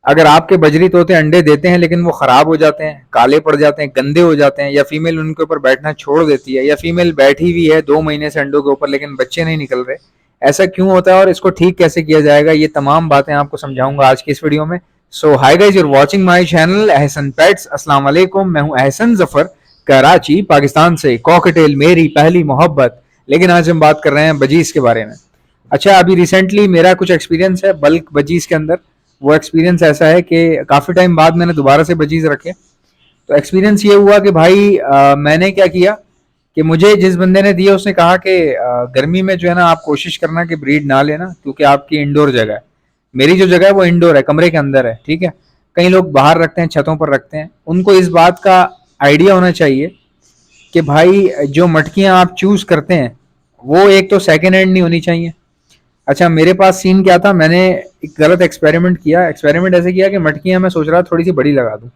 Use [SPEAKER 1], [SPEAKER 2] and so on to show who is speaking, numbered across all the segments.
[SPEAKER 1] अगर आपके बजरी तोते अंडे देते हैं लेकिन वो खराब हो जाते हैं, काले पड़ जाते हैं, गंदे हो जाते हैं, या फीमेल उनके ऊपर बैठना छोड़ देती है, या फीमेल बैठी हुई है 2 महीने से अंडों के ऊपर लेकिन बच्चे नहीं निकल रहे, ऐसा क्यों होता है और इसको ठीक कैसे किया जाएगा, ये तमाम बातें आपको समझाऊंगा आज की इस वीडियो में। So hi guys, you're watching my channel Ahsan pets. अस्सलाम वालेकुम, मैं हूं अहसन जफर, कराची पाकिस्तान से। कॉकटेल मेरी पहली मोहब्बत। लेकिन आज हम बात कर रहे हैं बजीज के बारे में। अच्छा, अभी रिसेंटली मेरा कुछ एक्सपीरियंस है बल्क बजीज के अंदर। वो एक्सपीरियंस ऐसा है कि काफ़ी टाइम बाद मैंने दोबारा से बजीज रखे। तो एक्सपीरियंस ये हुआ कि भाई मैंने क्या किया कि मुझे जिस बंदे ने दिया उसने कहा कि गर्मी में जो है ना आप कोशिश करना कि ब्रीड ना लेना, क्योंकि आपकी इंडोर जगह है। मेरी जो जगह है वो इंडोर है, कमरे के अंदर है, ठीक है। कई लोग बाहर रखते हैं, छतों पर रखते हैं। उनको इस बात का आइडिया होना चाहिए कि भाई जो मटकियां आप चूज करते हैं वो एक तो सेकेंड हैंड नहीं होनी चाहिए। अच्छा, मेरे पास सीन क्या था, मैंने एक गलत एक्सपेरिमेंट किया। एक्सपेरिमेंट ऐसे किया कि मटकियां मैं सोच रहा थोड़ी सी बड़ी लगा दूं।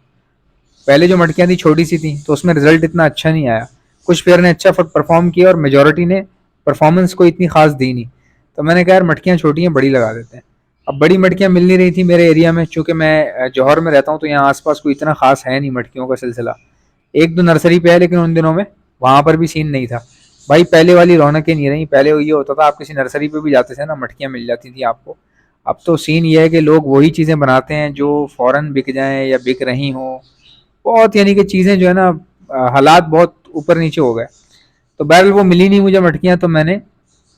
[SPEAKER 1] पहले जो मटकियां थी छोटी सी थी तो उसमें रिजल्ट इतना अच्छा नहीं आया। कुछ पेयर ने अच्छा परफॉर्म किया और मेजोरिटी ने परफॉर्मेंस को इतनी खास दी नहीं। तो मैंने कहा यार मटकियां छोटी हैं, बड़ी लगा देते हैं। अब बड़ी मटकियां मिल नहीं रही थी मेरे एरिया में, चूंकि मैं जौहर में रहता हूँ तो यहाँ आसपास कोई इतना खास है नहीं मटकियों का सिलसिला। एक दो नर्सरी पे है लेकिन उन दिनों में वहां पर भी सीन नहीं था। भाई पहले वाली रौनकें नहीं रही। पहले ये होता था आप किसी नर्सरी पे भी जाते थे ना, मटकियां मिल जाती थी आपको। अब तो सीन ये है कि लोग वही चीज़ें बनाते हैं जो फ़ौरन बिक जाएं या बिक रही हों। बहुत यानी कि चीज़ें जो है ना, हालात बहुत ऊपर नीचे हो गए। तो बहरहाल वो मिली नहीं मुझे मटकियां, तो मैंने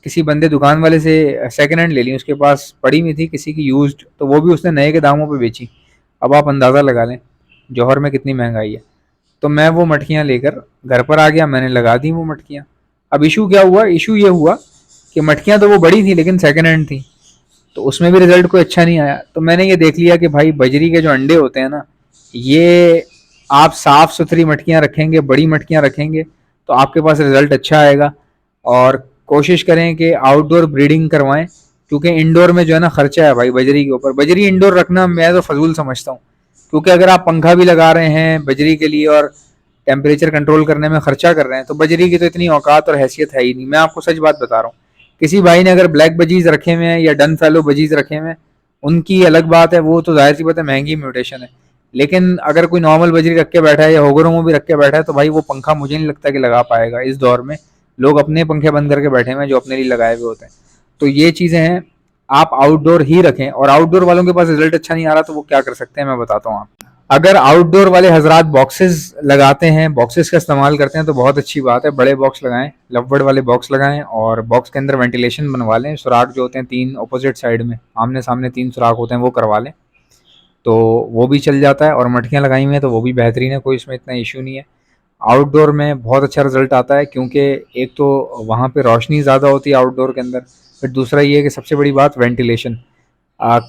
[SPEAKER 1] किसी बंदे दुकान वाले से सेकंड हैंड ले ली। उसके पास पड़ी हुई थी किसी की यूज्ड, तो वो भी उसने नए के दामों पे बेची। अब आप अंदाज़ा लगा लें जौहर में कितनी महंगाई है। तो मैं वो मटकियाँ लेकर घर पर आ गया, मैंने लगा दी वो मटकियाँ। अब इशू क्या हुआ, इशू ये हुआ कि मटकियाँ तो वो बड़ी थी लेकिन सेकंड हैंड थी, तो उसमें भी रिजल्ट कोई अच्छा नहीं आया। तो मैंने ये देख लिया कि भाई बजरी के जो अंडे होते हैं ना, ये आप साफ सुथरी मटकियाँ रखेंगे, बड़ी मटकियाँ रखेंगे तो आपके पास रिजल्ट अच्छा आएगा। और कोशिश करें कि आउटडोर ब्रीडिंग करवाएं, क्योंकि इंडोर में जो है ना खर्चा है भाई बजरी के ऊपर। बजरी इंडोर रखना मैं तो फजूल समझता हूँ, क्योंकि अगर आप पंखा भी लगा रहे हैं बजरी के लिए और टेम्परेचर कंट्रोल करने में खर्चा कर रहे हैं, तो बजरी की तो इतनी औकात और हैसियत है ही नहीं। मैं आपको सच बात बता रहा हूँ। किसी भाई ने अगर ब्लैक बजीज रखे हुए हैं या डन फैलो बजीज रखे हुए हैं, उनकी अलग बात है, वो तो जाहिर सी बात है महंगी म्यूटेशन है। लेकिन अगर कोई नॉर्मल बजरी रख के बैठा है या होगरों भी रख के बैठा है, तो भाई वो पंखा मुझे नहीं लगता कि लगा पाएगा इस दौर में। लोग अपने पंखे बंद करके बैठे हुए हैं जो अपने लिए लगाए हुए होते हैं। तो ये चीज़ें हैं, आप आउटडोर ही रखें। और आउटडोर वालों के पास रिजल्ट अच्छा नहीं आ रहा तो वो क्या कर सकते हैं मैं बताता हूँ आप। अगर आउटडोर वाले हजरात बॉक्सेस लगाते हैं, बॉक्सेस का इस्तेमाल करते हैं, तो बहुत अच्छी बात है। बड़े बॉक्स लगाएं, लवबर्ड वाले बॉक्स लगाएं, और बॉक्स के अंदर वेंटिलेशन बनवा लें। सुराख जो होते हैं 3 अपोजिट साइड में, आमने सामने 3 सुराख होते हैं, वो करवा लें तो वो भी चल जाता है। और मटकियाँ लगाई हुई हैं तो वो भी बेहतरीन है, कोई इसमें इतना इशू नहीं है। आउटडोर में बहुत अच्छा रिजल्ट आता है, क्योंकि एक तो वहाँ पे रोशनी ज़्यादा होती है आउटडोर के अंदर। फिर दूसरा ये है कि सबसे बड़ी बात वेंटिलेशन।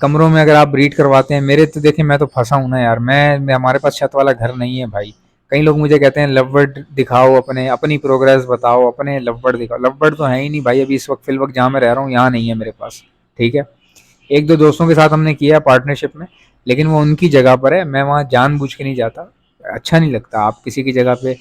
[SPEAKER 1] कमरों में अगर आप ब्रीड करवाते हैं, मेरे तो देखें मैं तो फंसा हूँ ना यार। मैं हमारे पास छत वाला घर नहीं है भाई। कई लोग मुझे कहते हैं लवबर्ड दिखाओ, अपनी प्रोग्रेस बताओ, अपने लवबर्ड दिखाओ। लवबर्ड तो है ही नहीं भाई अभी इस वक्त, फिल वक्त जहाँ मैं रह रहा हूँ यहाँ नहीं है मेरे पास, ठीक है। एक दो दोस्तों के साथ हमने किया पार्टनरशिप में, लेकिन वो उनकी जगह पर है, मैं वहाँ जानबूझ के नहीं जाता। अच्छा नहीं लगता आप किसी की जगह पे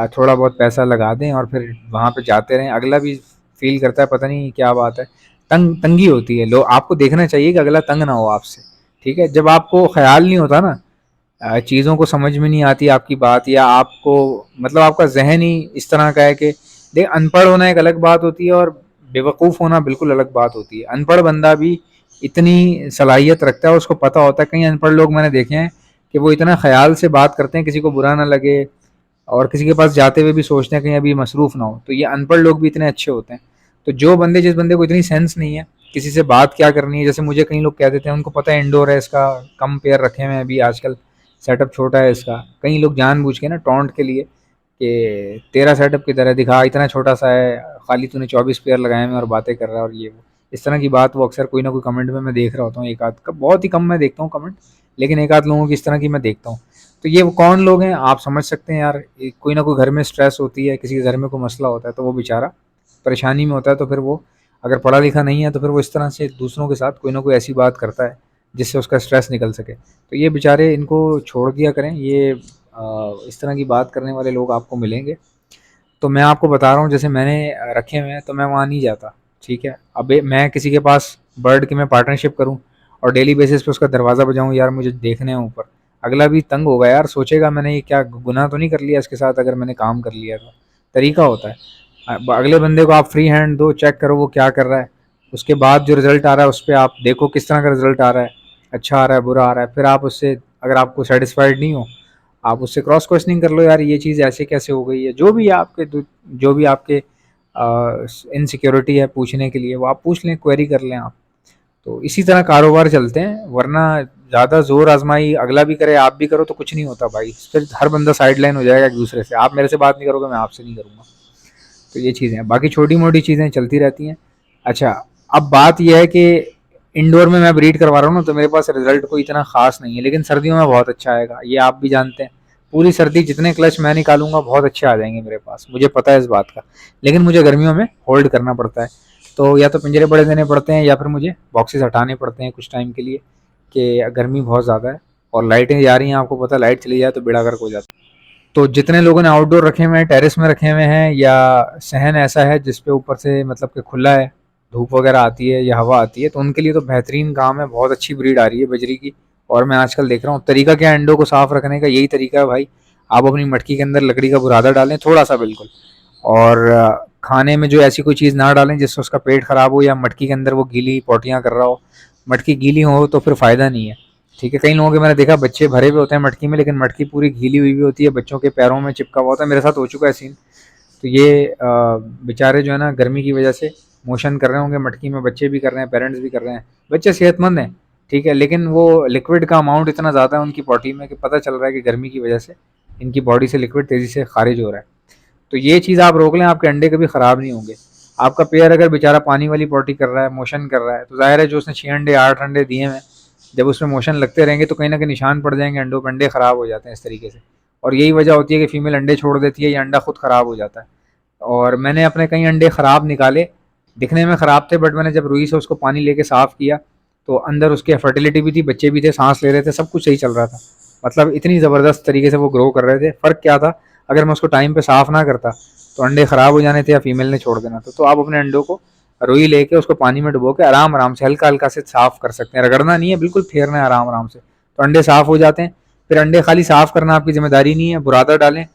[SPEAKER 1] थोड़ा बहुत पैसा लगा दें और फिर वहाँ पे जाते रहें। अगला भी फील करता है पता नहीं क्या बात है, तंगी होती है। लोग आपको देखना चाहिए कि अगला तंग ना हो आपसे, ठीक है। जब आपको ख्याल नहीं होता ना, चीज़ों को समझ में नहीं आती आपकी बात, या आपको मतलब आपका जहन ही इस तरह का है कि देख, अनपढ़ होना एक अलग बात होती है और बेवकूफ़ होना बिल्कुल अलग बात होती है। अनपढ़ बंदा भी इतनी सलाहियत रखता है, उसको पता होता है। कई अनपढ़ लोग मैंने देखे हैं कि वो इतना ख्याल से बात करते हैं किसी को बुरा ना लगे, और किसी के पास जाते हुए भी सोचते हैं कहीं अभी मसरूफ़ ना हो। तो ये अनपढ़ लोग भी इतने अच्छे होते हैं। तो जिस बंदे को इतनी सेंस नहीं है किसी से बात क्या करनी है, जैसे मुझे कई लोग कह देते हैं उनको पता है इंडोर है इसका, कम पेयर रखे हुए हैं अभी आजकल, सेटअप छोटा है इसका। कई लोग जानबूझ के ना टॉन्ट के लिए कि तेरा सेटअप किधर है, दिखा, इतना छोटा सा है, खाली तूने 24 पेयर लगाए हैं और बातें कर रहा है और ये वो। इस तरह की बात वो अक्सर कोई ना कोई कमेंट में मैं देख रहा होता हूँ। एक आध का बहुत ही कम मैं देखता हूँ कमेंट, लेकिन एक आध लोगों की इस तरह की मैं देखता हूँ। तो ये वो कौन लोग हैं आप समझ सकते हैं यार। कोई ना कोई घर में स्ट्रेस होती है, किसी के घर में कोई मसला होता है तो वो बेचारा परेशानी में होता है। तो फिर वो अगर पढ़ा लिखा नहीं है तो फिर वो इस तरह से दूसरों के साथ कोई ना कोई ऐसी बात करता है जिससे उसका स्ट्रेस निकल सके। तो ये बेचारे, इनको छोड़ दिया करें। ये इस तरह की बात करने वाले लोग आपको मिलेंगे। तो मैं आपको बता रहा हूँ, जैसे मैंने रखे हुए हैं तो मैं वहाँ नहीं जाता, ठीक है। अब मैं किसी के पास बर्ड की मैं पार्टनरशिप करूँ और डेली बेसिस पे उसका दरवाज़ा बजाऊँ, यार मुझे देखने हैं ऊपर, अगला भी तंग होगा यार, सोचेगा मैंने ये क्या गुनाह तो नहीं कर लिया इसके साथ अगर मैंने काम कर लिया तो। तरीका होता है। अगले बंदे को आप फ्री हैंड दो, चेक करो वो क्या कर रहा है, उसके बाद जो रिजल्ट आ रहा है उस पर आप देखो किस तरह का रिजल्ट आ रहा है, अच्छा आ रहा है बुरा आ रहा है, फिर आप उससे, अगर आपको सेटिस्फाइड नहीं हो, आप उससे क्रॉस क्वेश्चनिंग कर लो, यार ये चीज़ ऐसे कैसे हो गई है, जो भी आपके इनसिक्योरिटी है पूछने के लिए वो आप पूछ लें, क्वेरी कर लें आप। तो इसी तरह कारोबार चलते हैं, वरना ज़्यादा जोर आजमाई अगला भी करे आप भी करो तो कुछ नहीं होता भाई, फिर हर बंदा साइड लाइन हो जाएगा एक दूसरे से, आप मेरे से बात नहीं करोगे मैं आपसे नहीं करूँगा। तो ये चीज़ें हैं, बाकी छोटी मोटी चीज़ें चलती रहती हैं। अच्छा, अब बात यह है कि इंडोर में मैं ब्रीड करवा रहा हूँ ना, तो मेरे पास रिजल्ट कोई इतना खास नहीं है, लेकिन सर्दियों में बहुत अच्छा आएगा, ये आप भी जानते हैं। पूरी सर्दी जितने क्लच मैं निकालूंगा बहुत अच्छे आ जाएंगे मेरे पास, मुझे पता है इस बात का, लेकिन मुझे गर्मियों में होल्ड करना पड़ता है, तो या तो पिंजरे बड़े देने पड़ते हैं या फिर मुझे बॉक्सेस हटाने पड़ते हैं कुछ टाइम के लिए, कि गर्मी बहुत ज़्यादा है और लाइटें जा रही हैं, आपको पता लाइट चली जाए तो बेड़ा गर्क हो जाता है। तो जितने लोगों ने आउटडोर रखे हुए हैं, टेरेस में रखे हुए हैं, या सहन ऐसा है जिस पे ऊपर से मतलब कि खुला है, धूप वगैरह आती है या हवा आती है, तो उनके लिए तो बेहतरीन काम है, बहुत अच्छी ब्रीड आ रही है बजरी की। और मैं आजकल देख रहा हूँ तरीका क्या है अंडों को साफ रखने का, यही तरीका है भाई, आप अपनी मटकी के अंदर लकड़ी का बुरादा डालें थोड़ा सा बिल्कुल, और खाने में जो ऐसी कोई चीज़ ना डालें जिससे उसका पेट खराब हो, या मटकी के अंदर वो गीली पोटियाँ कर रहा हो, मटकी गीली हो तो फिर फ़ायदा नहीं है। ठीक है, कई लोगों के मैंने देखा बच्चे भरे हुए होते हैं मटकी में, लेकिन मटकी पूरी गीली हुई होती है, बच्चों के पैरों में चिपका हुआ होता है, मेरे साथ हो चुका है सीन। तो ये बेचारे जो है ना गर्मी की वजह से मोशन कर रहे होंगे मटकी में, बच्चे भी कर रहे हैं, पेरेंट्स भी कर रहे हैं, बच्चे सेहतमंद हैं ठीक है, लेकिन वो लिक्विड का अमाउंट इतना ज़्यादा है उनकी पॉटी में कि पता चल रहा है कि गर्मी की वजह से इनकी बॉडी से लिक्विड तेज़ी से खारिज हो रहा है। तो ये चीज़ आप रोक लें, आपके अंडे कभी ख़राब नहीं होंगे। आपका पेयर अगर बेचारा पानी वाली पॉटी कर रहा है, मोशन कर रहा है, तो ज़ाहिर है जो उसने 6 अंडे 8 अंडे दिए हैं, जब उसमें मोशन लगते रहेंगे तो कहीं ना कहीं निशान पड़ जाएंगे अंडों पर, अंडे ख़राब हो जाते हैं इस तरीके से। और यही वजह होती है कि फीमेल अंडे छोड़ देती है या अंडा खुद ख़राब हो जाता है। और मैंने अपने कई अंडे ख़राब निकाले, दिखने में ख़राब थे, बट मैंने जब रुई से उसको पानी लेके साफ़ किया तो अंदर उसकी फर्टिलिटी भी थी, बच्चे भी थे, सांस ले रहे थे, सब कुछ सही चल रहा था। मतलब इतनी ज़बरदस्त तरीके से वो ग्रो कर रहे थे। फ़र्क क्या था, अगर मैं उसको टाइम पे साफ़ ना करता तो अंडे ख़राब हो जाने थे या फीमेल ने छोड़ देना था। तो आप अपने अंडों को रुई लेके उसको पानी में डुबो के आराम आराम से हल्का हल्का से साफ़ कर सकते हैं, रगड़ना नहीं है, बिल्कुल फेरना है आराम आराम से, तो अंडे साफ़ हो जाते हैं। फिर अंडे खाली साफ़ करना आपकी जिम्मेदारी नहीं है, बुरादा डालें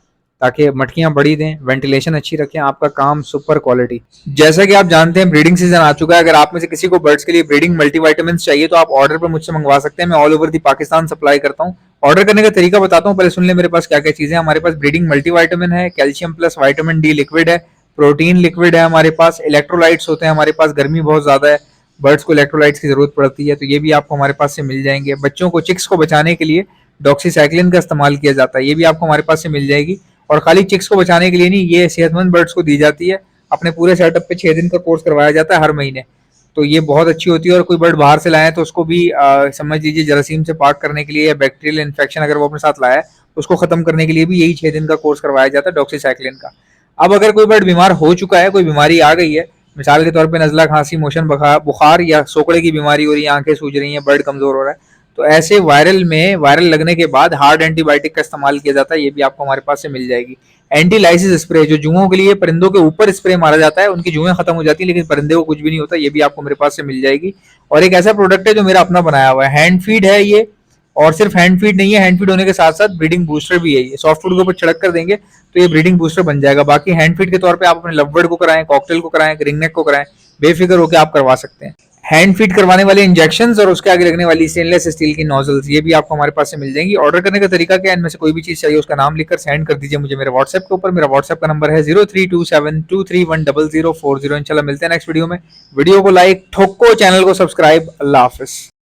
[SPEAKER 1] ताकि मटकियां बड़ी दें, वेंटिलेशन अच्छी रखें, आपका काम सुपर क्वालिटी। जैसा कि आप जानते हैं ब्रीडिंग सीजन आ चुका है, अगर आप में से किसी को बर्ड्स के लिए ब्रीडिंग मल्टीविटामिन चाहिए तो आप ऑर्डर पर मुझसे मंगवा सकते हैं, मैं all over the Pakistan supply करता हूँ। ऑर्डर करने का तरीका बताता हूँ, पहले सुन ले मेरे पास क्या क्या चीजें हैं। हमारे पास ब्रीडिंग मल्टीविटामिन है, calcium plus vitamin D liquid है, प्रोटीन लिक्विड है, हमारे पास इलेक्ट्रोलाइट्स होते हैं, हमारे पास गर्मी बहुत ज्यादा है, बर्ड्स को इलेक्ट्रोलाइट्स की जरूरत पड़ती है, तो ये भी आपको हमारे पास से मिल जाएंगे। बच्चों को चिक्स को बचाने के लिए डॉक्सीसाइक्लिन का इस्तेमाल किया जाता है, ये भी आपको हमारे पास से मिल जाएगी। और खाली चिक्स को बचाने के लिए नहीं, ये सेहतमंद बर्ड्स को दी जाती है, अपने पूरे सेटअप पे 6 दिन का कोर्स करवाया जाता है हर महीने, तो ये बहुत अच्छी होती है। और कोई बर्ड बाहर से लाए तो उसको भी समझ लीजिए जरासीम से पाक करने के लिए, या बैक्टीरियल इन्फेक्शन अगर वो अपने साथ लाया है उसको खत्म करने के लिए भी यही 6 दिन का कोर्स करवाया जाता है डॉक्सीसाइक्लिन का। अब अगर कोई बर्ड बीमार हो चुका है, कोई बीमारी आ गई है, मिसाल के तौर पर नजला, खांसी, मोशन, बुखार या सोकड़े की बीमारी हो रही है, आंखें सूज रही हैं, बर्ड कमजोर हो रहा है, तो ऐसे वायरल लगने के बाद हार्ड एंटीबायोटिक का इस्तेमाल किया जाता है, ये भी आपको हमारे पास से मिल जाएगी। एंटीलाइसिस स्प्रे, जो जुओं के लिए परिंदों के ऊपर स्प्रे मारा जाता है, उनकी जुएं खत्म हो जाती है लेकिन परिंदे को कुछ भी नहीं होता, ये भी आपको मेरे पास से मिल जाएगी। और एक ऐसा प्रोडक्ट है जो मेरा अपना बनाया हुआ है, हैंड फीड है ये, और सिर्फ हैंड फीड नहीं है, हैंड फीड होने के साथ साथ ब्रीडिंग बूस्टर भी है। ये सॉफ्ट फूड के ऊपर छिड़क कर देंगे तो ये ब्रीडिंग बूस्टर बन जाएगा। बाकी हैंड फीड के तौर पे आप अपने लवबर्ड को कराएं, कॉकटेल को कराएं, रिंगनेक को कराएं, बेफिक्र होकर आप करवा सकते हैं। हैंड फीड करवाने वाले इंजेक्शंस और उसके आगे लगने वाली स्टेनलेस स्टील की नोजल्स, ये भी आपको हमारे पास से मिल जाएंगी। ऑर्डर करने का तरीका क्या है, इनमें से कोई भी चीज चाहिए उसका नाम लिखकर सेंड कर दीजिए मुझे मेरे व्हाट्सएप के ऊपर। मेरा व्हाट्सएप का नंबर है 032723100040। इंशाल्लाह मिलते हैं नेक्स्ट वीडियो में। वीडियो को लाइक ठोको, चैनल को सब्सक्राइब। अल्लाह हाफिज।